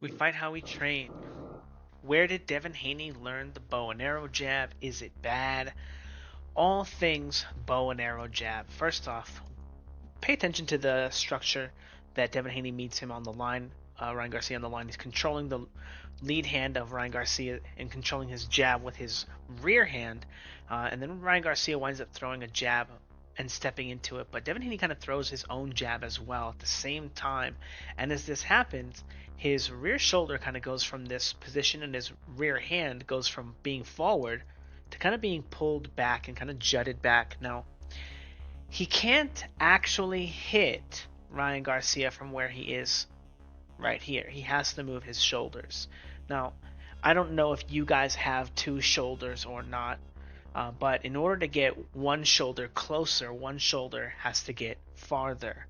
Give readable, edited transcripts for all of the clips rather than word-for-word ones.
We fight how we train. Where did Devin Haney learn the bow and arrow jab? Is it bad? All things bow and arrow jab. First off, pay attention to the structure that Devin Haney meets him on the line. Ryan Garcia on the line. He's controlling the lead hand of Ryan Garcia and controlling his jab with his rear hand. And then Ryan Garcia winds up throwing a jab and stepping into it. But Devin Haney kind of throws his own jab as well at the same time. And as this happens, his rear shoulder kind of goes from this position, and his rear hand goes from being forward to kind of being pulled back and kind of jutted back. Now, he can't actually hit Ryan Garcia from where he is right here. He has to move his shoulders. Now, I don't know if you guys have two shoulders or not, but in order to get one shoulder closer, one shoulder has to get farther.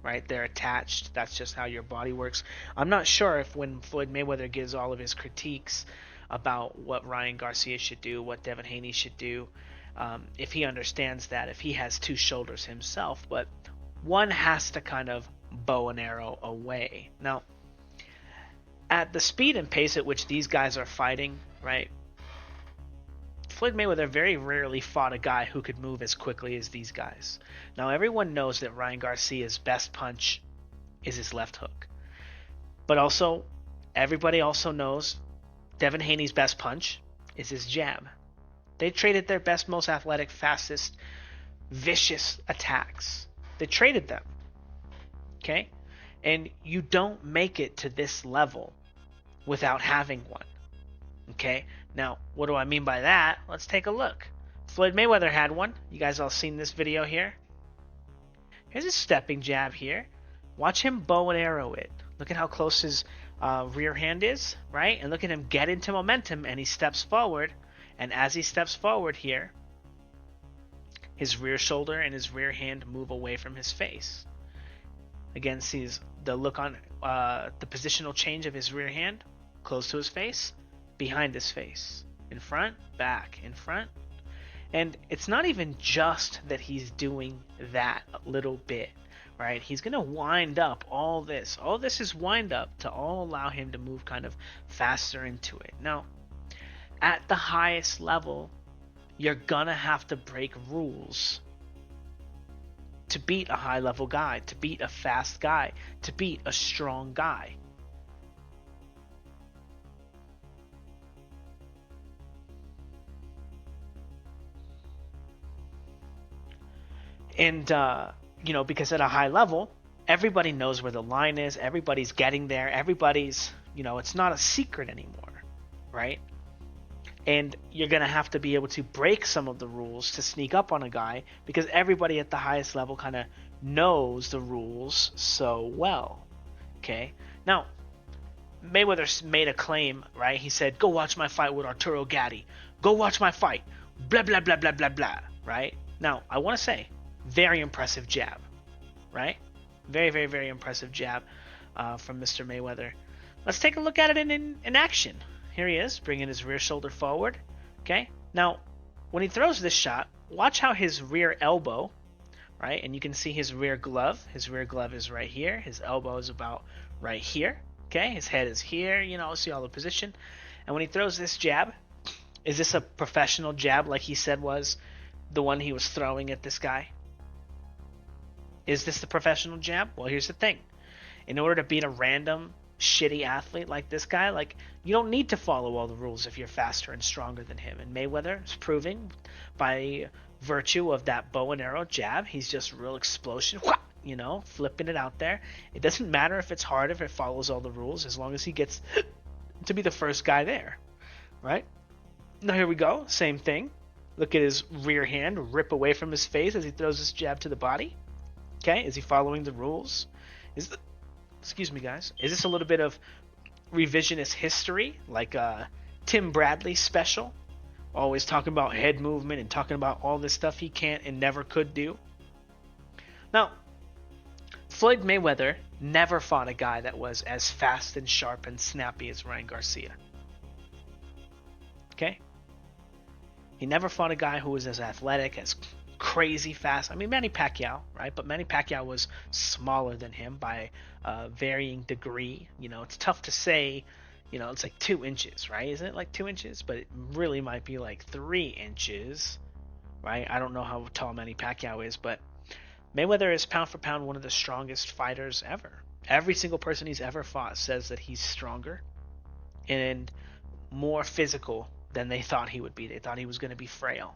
Right? They're attached. That's just how your body works. I'm not sure if when Floyd Mayweather gives all of his critiques about what Ryan Garcia should do, what Devin Haney should do, if he understands that, if he has two shoulders himself, but one has to kind of bow and arrow away. Now, at the speed and pace at which these guys are fighting, right? Floyd Mayweather very rarely fought a guy who could move as quickly as these guys. Now, everyone knows that Ryan Garcia's best punch is his left hook. But also, everybody also knows Devin Haney's best punch is his jab. They traded their best, most athletic, fastest, vicious attacks. They traded them. Okay? And you don't make it to this level without having one. Okay? Now, what do I mean by that? Let's take a look. Floyd Mayweather had one. You guys all seen this video here? Here's a stepping jab here. Watch him bow and arrow it. Look at how close his rear hand is, right? And look at him get into momentum, and he steps forward. And as he steps forward here, his rear shoulder and his rear hand move away from his face. Again, sees the look on the positional change of his rear hand, close to his face, behind his face, in front, back, in front. And it's not even just that he's doing that little bit, right? He's going to wind up all this. All this is wind up to all allow him to move kind of faster into it. Now, at the highest level, you're going to have to break rules to beat a high-level guy, to beat a fast guy, to beat a strong guy. And, because at a high level, everybody knows where the line is. Everybody's getting there. Everybody's, it's not a secret anymore, right? And you're going to have to be able to break some of the rules to sneak up on a guy because everybody at the highest level kind of knows the rules so well, okay? Now, Mayweather made a claim, right? He said, go watch my fight with Arturo Gatti. Go watch my fight. Blah, blah, blah, blah, blah, blah, right? Now, I want to say, very impressive jab, right? Very, very, very impressive jab from Mr. Mayweather. Let's take a look at it in action. Here he is, bringing his rear shoulder forward. Okay? Now, when he throws this shot, watch how his rear elbow, right? And you can see his rear glove. His rear glove is right here. His elbow is about right here. Okay? His head is here. See all the position. And when he throws this jab, is this a professional jab like he said was the one he was throwing at this guy? Is this the professional jab? Well, here's the thing. In order to beat a random shitty athlete like this guy, you don't need to follow all the rules if you're faster and stronger than him. And Mayweather is proving by virtue of that bow and arrow jab, he's just real explosion, flipping it out there. It doesn't matter if it's hard, if it follows all the rules, as long as he gets to be the first guy there, right? Now here we go, same thing. Look at his rear hand rip away from his face as he throws his jab to the body. Okay, is he following the rules? Excuse me, guys. Is this a little bit of revisionist history, like Tim Bradley special? Always talking about head movement and talking about all this stuff he can't and never could do. Now, Floyd Mayweather never fought a guy that was as fast and sharp and snappy as Ryan Garcia. Okay? He never fought a guy who was as athletic, as crazy fast. I mean, Manny Pacquiao, right? But Manny Pacquiao was smaller than him by a varying degree. It's tough to say. It's like 2 inches, right? Isn't it like 2 inches? But it really might be like 3 inches, right? I don't know how tall Manny Pacquiao is, but Mayweather is pound for pound one of the strongest fighters ever. Every single person he's ever fought says that he's stronger and more physical than they thought he would be. They thought he was going to be frail.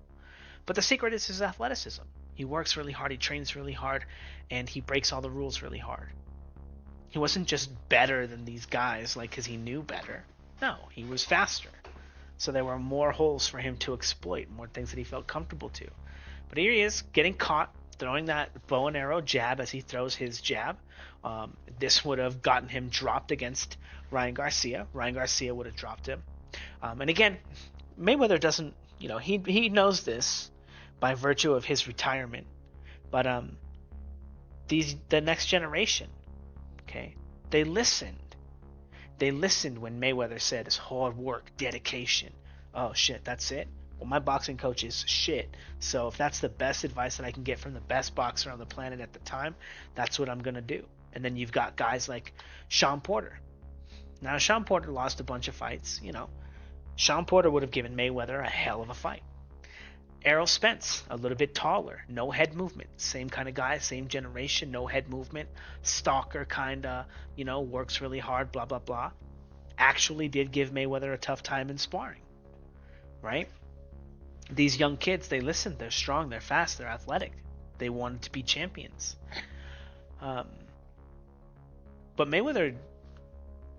But the secret is his athleticism. He works really hard, he trains really hard, and he breaks all the rules really hard. He wasn't just better than these guys like because he knew better. No, he was faster. So there were more holes for him to exploit, more things that he felt comfortable to. But here he is, getting caught, throwing that bow and arrow jab as he throws his jab. This would have gotten him dropped against Ryan Garcia. Ryan Garcia would have dropped him. And again, Mayweather doesn't, he knows this by virtue of his retirement. But the next generation, okay, they listened. They listened when Mayweather said it's hard work, dedication. Oh shit, that's it? Well, my boxing coach is shit. So if that's the best advice that I can get from the best boxer on the planet at the time, that's what I'm going to do. And then you've got guys like Shawn Porter. Now, Shawn Porter lost a bunch of fights, Shawn Porter would have given Mayweather a hell of a fight. Errol Spence, a little bit taller, no head movement. Same kind of guy, same generation, no head movement. Stalker kind of, works really hard, blah, blah, blah. Actually did give Mayweather a tough time in sparring, right? These young kids, they listen, they're strong, they're fast, they're athletic. They wanted to be champions. But Mayweather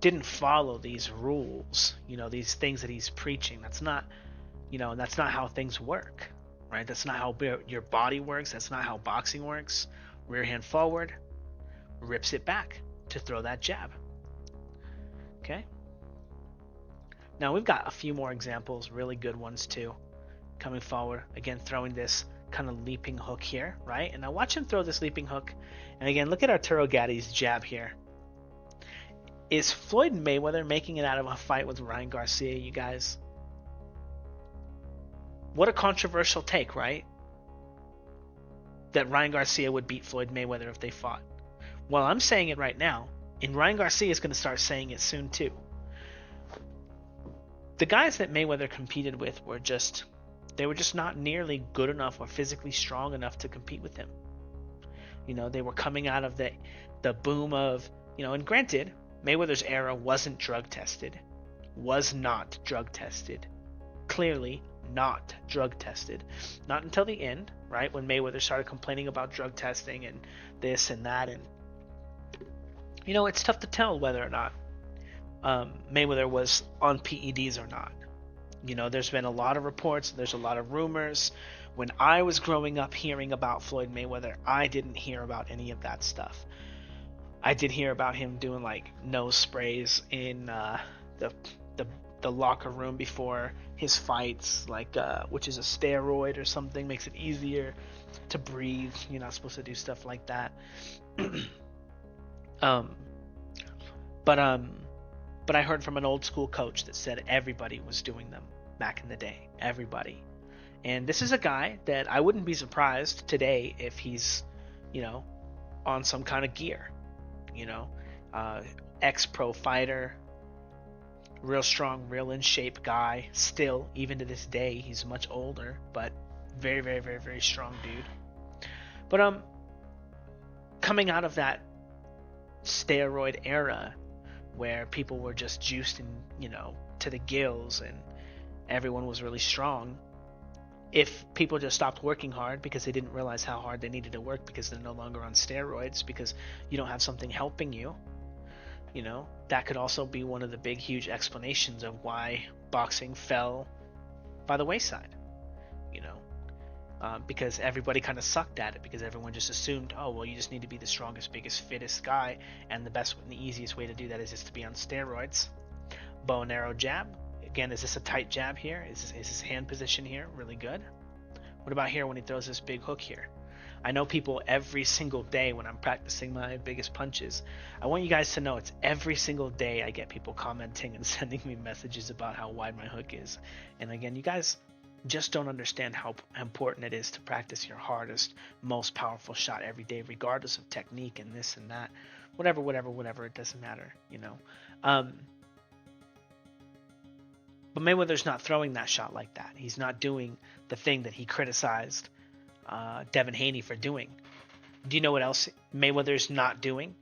didn't follow these rules, these things that he's preaching. That's not how things work, right? That's not how your body works. That's not how boxing works. Rear hand forward, rips it back to throw that jab. Okay? Now we've got a few more examples, really good ones too. Coming forward, again, throwing this kind of leaping hook here, right? And now watch him throw this leaping hook. And again, look at Arturo Gatti's jab here. Is Floyd Mayweather making it out of a fight with Ryan Garcia, you guys? What a controversial take, right? That Ryan Garcia would beat Floyd Mayweather if they fought. Well, I'm saying it right now, and Ryan Garcia is going to start saying it soon too. The guys that Mayweather competed with were just not nearly good enough or physically strong enough to compete with him. They were coming out of the boom of, and granted, Mayweather's era wasn't drug tested. Was not drug tested. Clearly not drug tested. Not until the end, right? When Mayweather started complaining about drug testing and this and that. And, it's tough to tell whether or not Mayweather was on PEDs or not. There's been a lot of reports. There's a lot of rumors. When I was growing up hearing about Floyd Mayweather, I didn't hear about any of that stuff. I did hear about him doing like nose sprays in the locker room before his fights, like which is a steroid or something, makes it easier to breathe. You're not supposed to do stuff like that. But I heard from an old school coach that said everybody was doing them back in the day. Everybody. And this is a guy that I wouldn't be surprised today if he's, on some kind of gear. Ex-pro fighter, real strong, real in shape guy. Still, even to this day, he's much older, but very, very, very, very strong dude. But coming out of that steroid era where people were just juiced and to the gills and everyone was really strong, if people just stopped working hard because they didn't realize how hard they needed to work because they're no longer on steroids, because you don't have something helping you, that could also be one of the big, huge explanations of why boxing fell by the wayside, because everybody kind of sucked at it, because everyone just assumed, oh, well, you just need to be the strongest, biggest, fittest guy, and the best and the easiest way to do that is just to be on steroids. Bow and arrow jab. Again, is this a tight jab here? Is his hand position here really good? What about here when he throws this big hook here? I know people every single day when I'm practicing my biggest punches, I want you guys to know it's every single day I get people commenting and sending me messages about how wide my hook is. And again, you guys, just don't understand how important it is to practice your hardest, most powerful shot every day, regardless of technique and this and that, whatever. It doesn't matter, you know. But Mayweather's not throwing that shot like that. He's not doing the thing that he criticized Devin Haney for doing. Do you know what else Mayweather's not doing?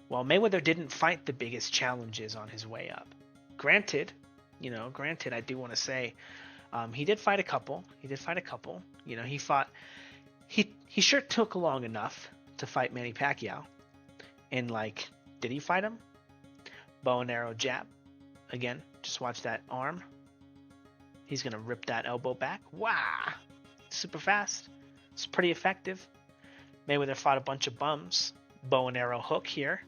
Well, Mayweather didn't fight the biggest challenges on his way up. Granted, I do want to say he did fight a couple. You know, he sure took long enough to fight Manny Pacquiao. And did he fight him? Bow and arrow jab. Again, just watch that arm. He's going to rip that elbow back. Wow. Super fast. It's pretty effective. Mayweather fought a bunch of bums. Bow and arrow hook here.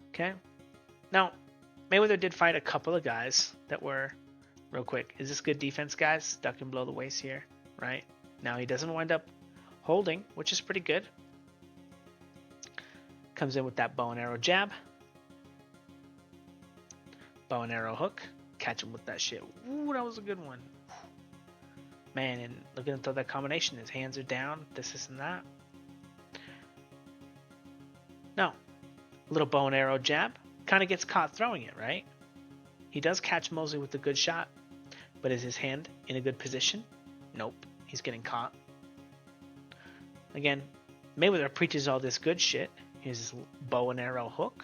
Okay. Now, Mayweather did fight a couple of guys that were, real quick, is this good defense, guys? Duck and blow the waist here, right? Now he doesn't wind up holding, which is pretty good. Comes in with that bow and arrow jab. Bow and arrow hook. Catch him with that shit. Ooh, that was a good one. Man, and look at him throw that combination. His hands are down. This and that. No. Little bow and arrow jab. Kind of gets caught throwing it, right? He does catch Mosley with a good shot. But is his hand in a good position? Nope. He's getting caught. Again, Mayweather preaches all this good shit. Here's his bow and arrow hook,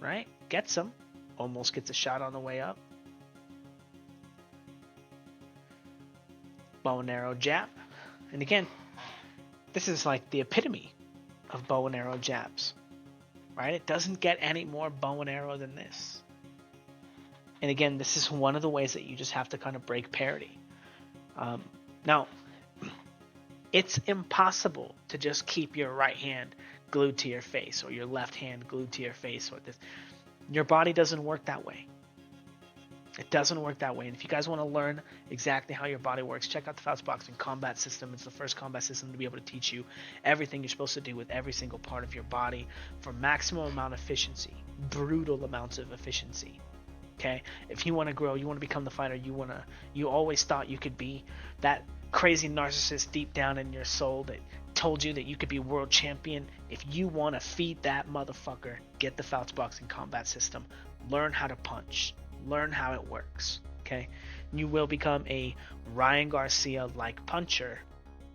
right? Gets him. Almost gets a shot on the way up. Bow and arrow jab. And again, this is like the epitome of bow and arrow jabs, right? It doesn't get any more bow and arrow than this. And again, this is one of the ways that you just have to kind of break parity. Now, it's impossible to just keep your right hand glued to your face or your left hand glued to your face or this. Your body doesn't work that way. It doesn't work that way. And if you guys want to learn exactly how your body works, check out the Fouts Boxing Combat System. It's the first combat system to be able to teach you everything you're supposed to do with every single part of your body for maximum amount of efficiency, brutal amounts of efficiency. Okay? If you want to grow, you want to become the fighter you always thought you could be, that crazy narcissist deep down in your soul that told you that you could be world champion. If you want to feed that motherfucker, get the Fouts Boxing Combat System. Learn how to punch. Learn how it works. Okay? You will become a Ryan Garcia-like puncher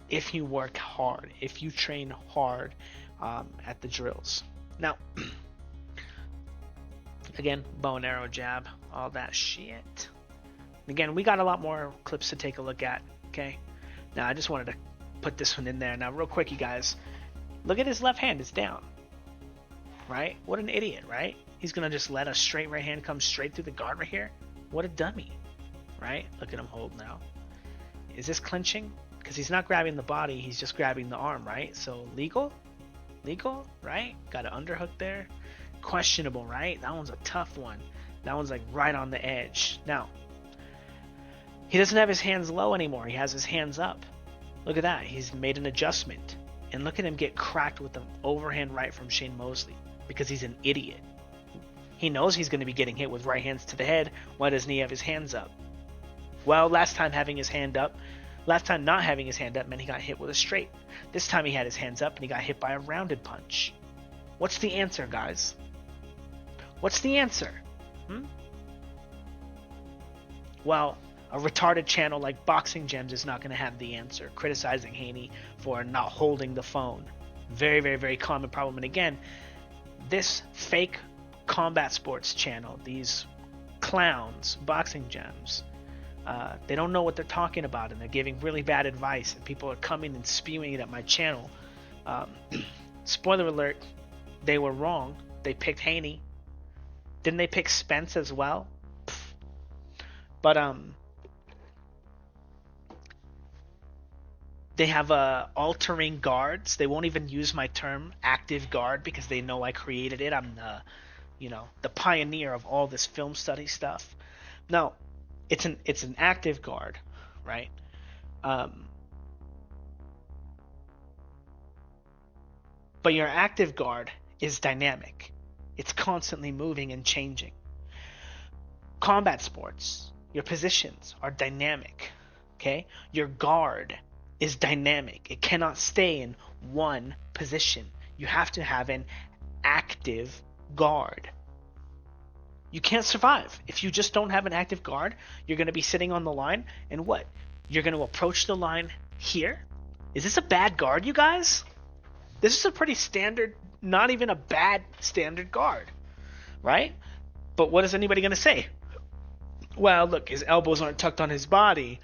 if you work hard, if you train hard at the drills. Now, again, bow and arrow jab, all that shit. Again, we got a lot more clips to take a look at. Okay? Now, I just wanted to put this one in there. Now, real quick, you guys, look at his left hand. It's down. Right? What an idiot, right? He's going to just let a straight right hand come straight through the guard right here. What a dummy. Right? Look at him hold now. Is this clinching? Because he's not grabbing the body. He's just grabbing the arm, right? So, legal? Legal? Right? Got an underhook there. Questionable, right? That one's a tough one. That one's like right on the edge. Now, he doesn't have his hands low anymore. He has his hands up. Look at that. He's made an adjustment. And look at him get cracked with an overhand right from Shane Mosley because he's an idiot. He knows he's going to be getting hit with right hands to the head. Why doesn't he have his hands up? Well, last time not having his hand up meant he got hit with a straight. This time he had his hands up and he got hit by a rounded punch. What's the answer, guys? What's the answer? Well, a retarded channel like Boxing Gems is not going to have the answer, criticizing Haney for not holding the phone. Very, very, very common problem. And again, this fake combat sports channel, these clowns, Boxing Gems, they don't know what they're talking about, and they're giving really bad advice, and people are coming and spewing it at my channel. Spoiler alert, they were wrong. They picked Haney. Didn't they pick Spence as well? But they have altering guards. They won't even use my term active guard because they know I created it. I'm the pioneer of all this film study stuff. No, it's an active guard, right? But your active guard is dynamic. It's constantly moving and changing. Combat sports, your positions are dynamic. Okay? Your guard is dynamic. It cannot stay in one position. You have to have an active guard. You can't survive. If you just don't have an active guard, you're going to be sitting on the line, and what? You're going to approach the line here? Is this a bad guard, you guys? This is a pretty standard, not even a bad standard guard, right? But what is anybody going to say? Well, look, his elbows aren't tucked on his body.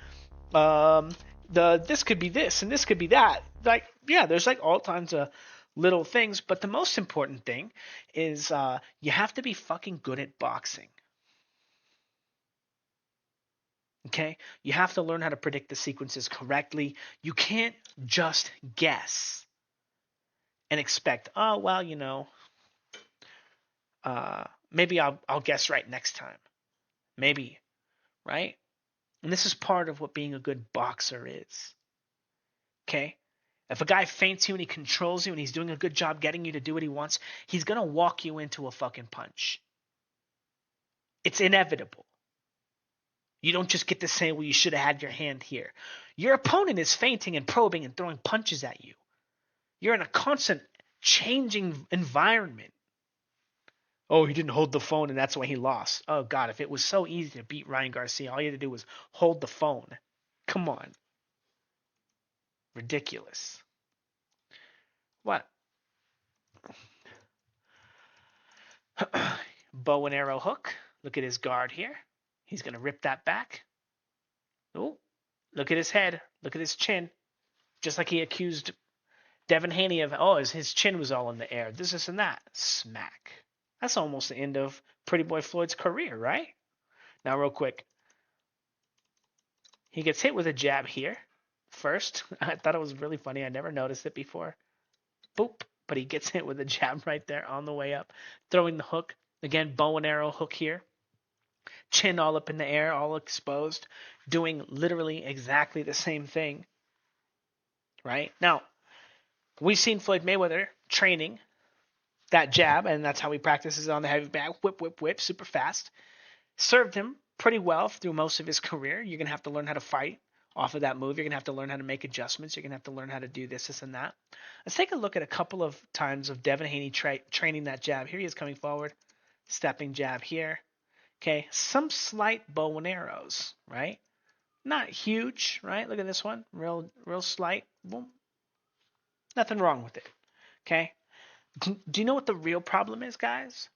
This could be this and this could be that. Like, yeah, there's like all kinds of little things, but the most important thing is you have to be fucking good at boxing. Okay? You have to learn how to predict the sequences correctly. You can't just guess and expect, oh, well, maybe I'll guess right next time. Maybe, right? And this is part of what being a good boxer is. Okay? If a guy feints you and he controls you and he's doing a good job getting you to do what he wants, he's going to walk you into a fucking punch. It's inevitable. You don't just get to say, well, you should have had your hand here. Your opponent is feinting and probing and throwing punches at you. You're in a constant changing environment. Oh, he didn't hold the phone and that's why he lost. Oh, God, if it was so easy to beat Ryan Garcia, all you had to do was hold the phone. Come on. Ridiculous. What? Bow and arrow hook. Look at his guard here. He's going to rip that back. Oh, look at his head. Look at his chin. Just like he accused Devin Haney of, oh, his chin was all in the air. This and that. Smack. That's almost the end of Pretty Boy Floyd's career, right? Now, real quick. He gets hit with a jab here first. I thought it was really funny. I never noticed it before. Boop. But he gets hit with a jab right there on the way up. Throwing the hook. Again, bow and arrow hook here. Chin all up in the air, all exposed. Doing literally exactly the same thing. Right? Now, we've seen Floyd Mayweather training that jab, and that's how he practices on the heavy bag. Whip, whip, whip, super fast. Served him pretty well through most of his career. You're going to have to learn how to fight off of that move. You're going to have to learn how to make adjustments. You're going to have to learn how to do this, and that. Let's take a look at a couple of times of Devin Haney training that jab. Here he is coming forward. Stepping jab here. Okay, some slight bow and arrows, right? Not huge, right? Look at this one. Real slight. Boom. Nothing wrong with it. Okay? Do you know what the real problem is, guys?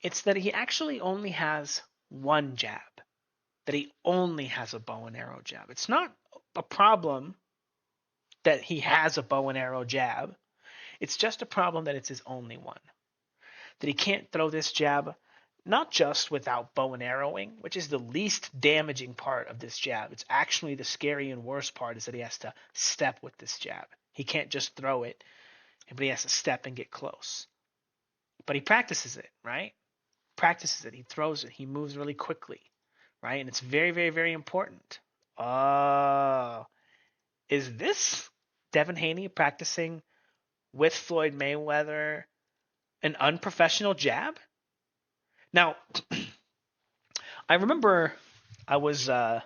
It's that he actually only has one jab. That he only has a bow and arrow jab. It's not a problem that he has a bow and arrow jab. It's just a problem that it's his only one. That he can't throw this jab not just without bow and arrowing, which is the least damaging part of this jab. It's actually the scary and worst part is that he has to step with this jab. He can't just throw it, but he has to step and get close. But he practices it, right? Practices it. He throws it. He moves really quickly, right? And it's very, very, very important. Is this Devin Haney practicing with Floyd Mayweather an unprofessional jab? Now, I remember I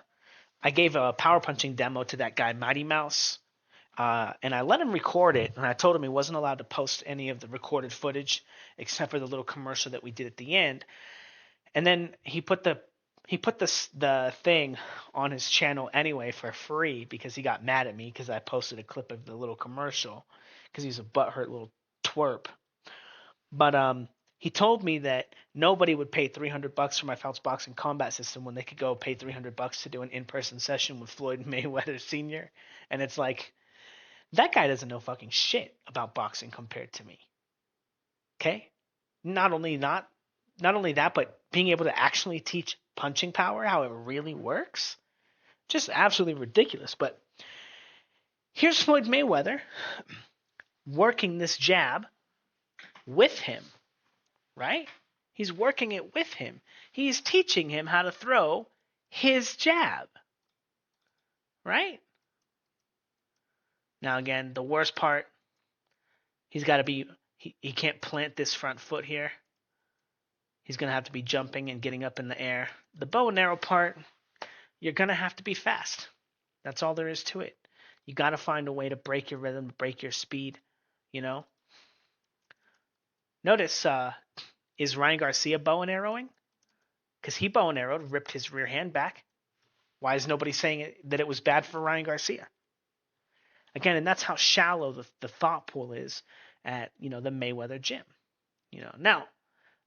gave a power punching demo to that guy, Mighty Mouse, and I let him record it, and I told him he wasn't allowed to post any of the recorded footage except for the little commercial that we did at the end. And then he put the thing on his channel anyway for free because he got mad at me because I posted a clip of the little commercial because he's a butthurt little twerp. But he told me that nobody would pay $300 for my Fouts boxing combat system when they could go pay $300 to do an in-person session with Floyd Mayweather Sr. And it's like, that guy doesn't know fucking shit about boxing compared to me. Okay? Not only that, but being able to actually teach punching power, how it really works, just absolutely ridiculous. But here's Floyd Mayweather working this jab with him, right? He's working it with him. He's teaching him how to throw his jab, right? Now, again, the worst part, he's got to be, he can't plant this front foot here. He's going to have to be jumping and getting up in the air. The bow and arrow part, you're going to have to be fast. That's all there is to it. You got to find a way to break your rhythm, break your speed, you know? Notice, is Ryan Garcia bow and arrowing? Because he bow and arrowed, ripped his rear hand back. Why is nobody saying that it was bad for Ryan Garcia? Again, and that's how shallow the thought pool is at, the Mayweather gym. Now,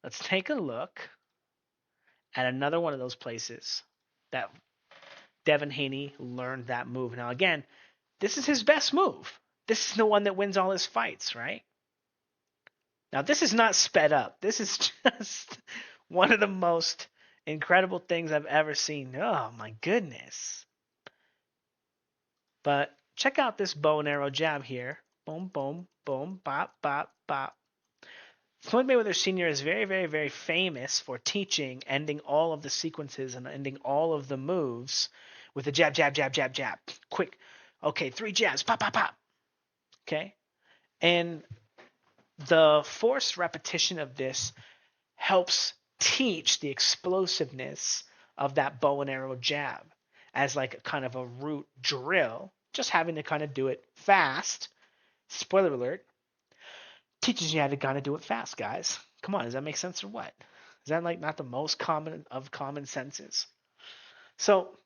let's take a look at another one of those places that Devin Haney learned that move. Now, again, this is his best move. This is the one that wins all his fights, right? Now, this is not sped up. This is just one of the most incredible things I've ever seen. Oh, my goodness. But check out this bow and arrow jab here. Boom, boom, boom, bop, bop, bop. Floyd Mayweather Sr. is very, very, very famous for teaching, ending all of the sequences and ending all of the moves with a jab, jab, jab, jab, jab. Quick. Okay, 3 jabs. Pop, pop, pop. Okay? And the forced repetition of this helps teach the explosiveness of that bow and arrow jab as like a kind of a root drill. Just having to kind of do it fast. Spoiler alert. Teaches you how to kind of do it fast, guys. Come on, does that make sense or what? Is that like not the most common of common senses? So,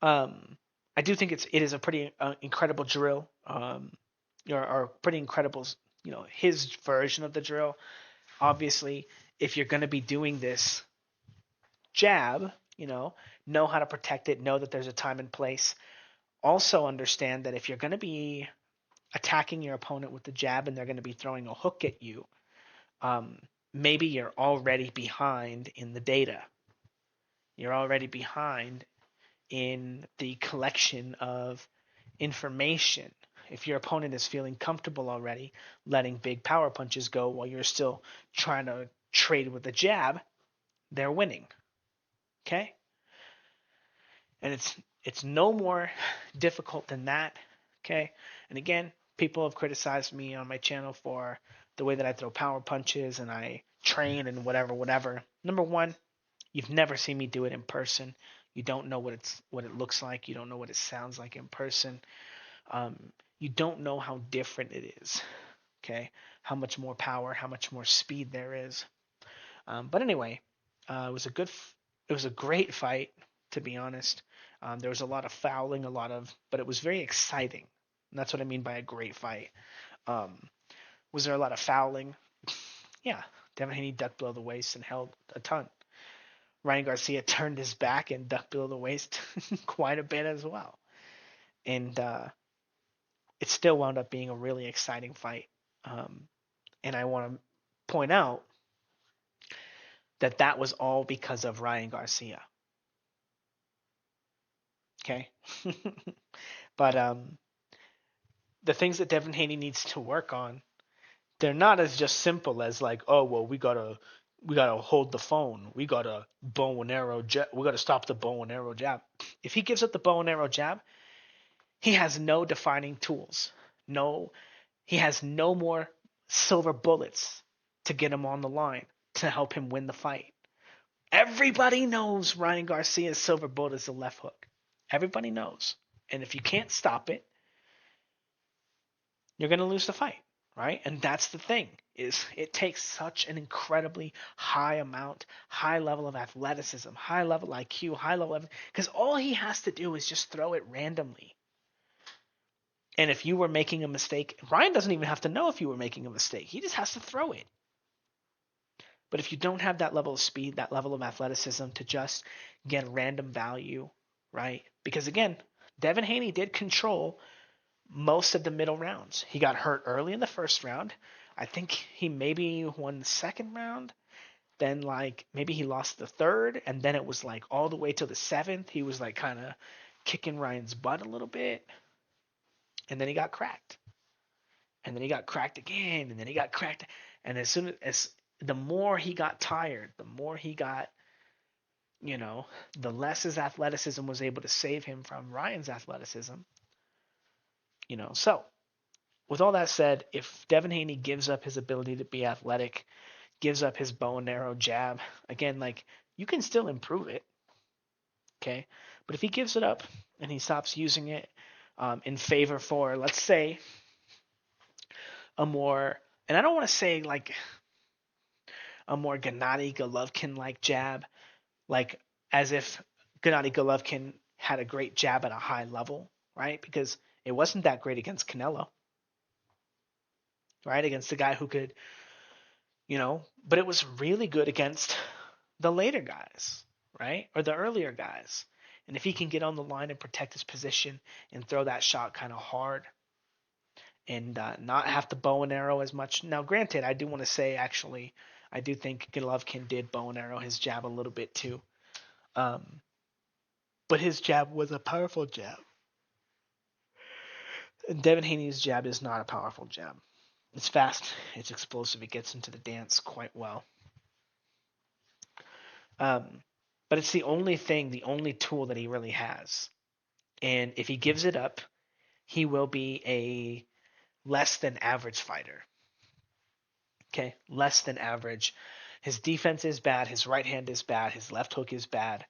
I do think it is a pretty incredible drill, or pretty incredible, his version of the drill. Obviously, if you're going to be doing this jab, know how to protect it, know that there's a time and place. Also understand that if you're going to be attacking your opponent with the jab and they're going to be throwing a hook at you, maybe you're already behind in the data. You're already behind in the collection of information. If your opponent is feeling comfortable already letting big power punches go while you're still trying to trade with the jab, they're winning. Okay? And it's no more difficult than that. Okay? And again, people have criticized me on my channel for the way that I throw power punches and I train and whatever. Number one, you've never seen me do it in person. You don't know what it looks like. You don't know what it sounds like in person. You don't know how different it is. Okay, how much more power, how much more speed there is. But anyway, it was a great fight, to be honest. There was a lot of fouling, but it was very exciting. And that's what I mean by a great fight. Was there a lot of fouling? Yeah, Devin Haney ducked below the waist and held a ton. Ryan Garcia turned his back and ducked below the waist quite a bit as well. And it still wound up being a really exciting fight. And I want to point out that was all because of Ryan Garcia. Okay? But the things that Devin Haney needs to work on, they're not as just simple as like, oh, well, we gotta hold the phone. We gotta bow and arrow jab. We gotta stop the bow and arrow jab. If he gives up the bow and arrow jab, he has no defining tools. He has no more silver bullets to get him on the line to help him win the fight. Everybody knows Ryan Garcia's silver bullet is the left hook. Everybody knows. And if you can't stop it, you're going to lose the fight, right? And that's the thing, is it takes such an incredibly high level of athleticism, high level IQ, high level, because all he has to do is just throw it randomly. And if you were making a mistake, Ryan doesn't even have to know if you were making a mistake. He just has to throw it. But if you don't have that level of speed, that level of athleticism to just get random value, right? Because again, Devin Haney did control most of the middle rounds. He got hurt early in the first round. I think he maybe won the second round. Then like maybe he lost the third, and then it was like all the way to the seventh. He was like kind of kicking Ryan's butt a little bit. And then he got cracked. And then he got cracked again, and then he got cracked. And as soon as the more he got tired, the more he got, the less his athleticism was able to save him from Ryan's athleticism. So with all that said, if Devin Haney gives up his ability to be athletic, gives up his bow and arrow jab, again, like, you can still improve it, okay? But if he gives it up and he stops using it in favor for, let's say, a more, and I don't want to say like a more Gennady Golovkin like jab, like as if Gennady Golovkin had a great jab at a high level, right? Because it wasn't that great against Canelo, right? Against the guy who could, but it was really good against the later guys, right? Or the earlier guys. And if he can get on the line and protect his position and throw that shot kind of hard and not have to bow and arrow as much. Now, granted, I do want to say, actually, I do think Golovkin did bow and arrow his jab a little bit too. Um, but his jab was a powerful jab. And Devin Haney's jab is not a powerful jab. It's fast, it's explosive, it gets into the dance quite well. Um, but it's the only thing, the only tool that he really has. And if he gives it up, he will be a less than average fighter. Okay, less than average. His defense is bad, his right hand is bad, his left hook is bad.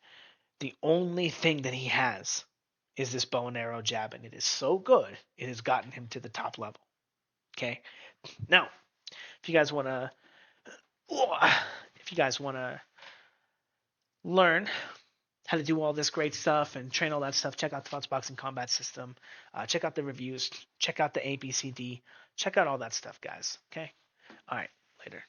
The only thing that he has is this bow and arrow jab, and it is so good, it has gotten him to the top level. Okay, now if you guys want to, if you guys want to learn how to do all this great stuff and train all that stuff, check out the Fouts Boxing Combat System. Check out the reviews. Check out the ABCD. Check out all that stuff, guys. Okay? All right. Later.